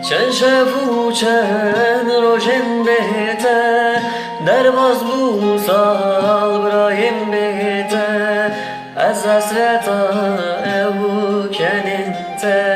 چند شب و چند روزن بهته در باز بو سال برایم بهته از حسرت او کننته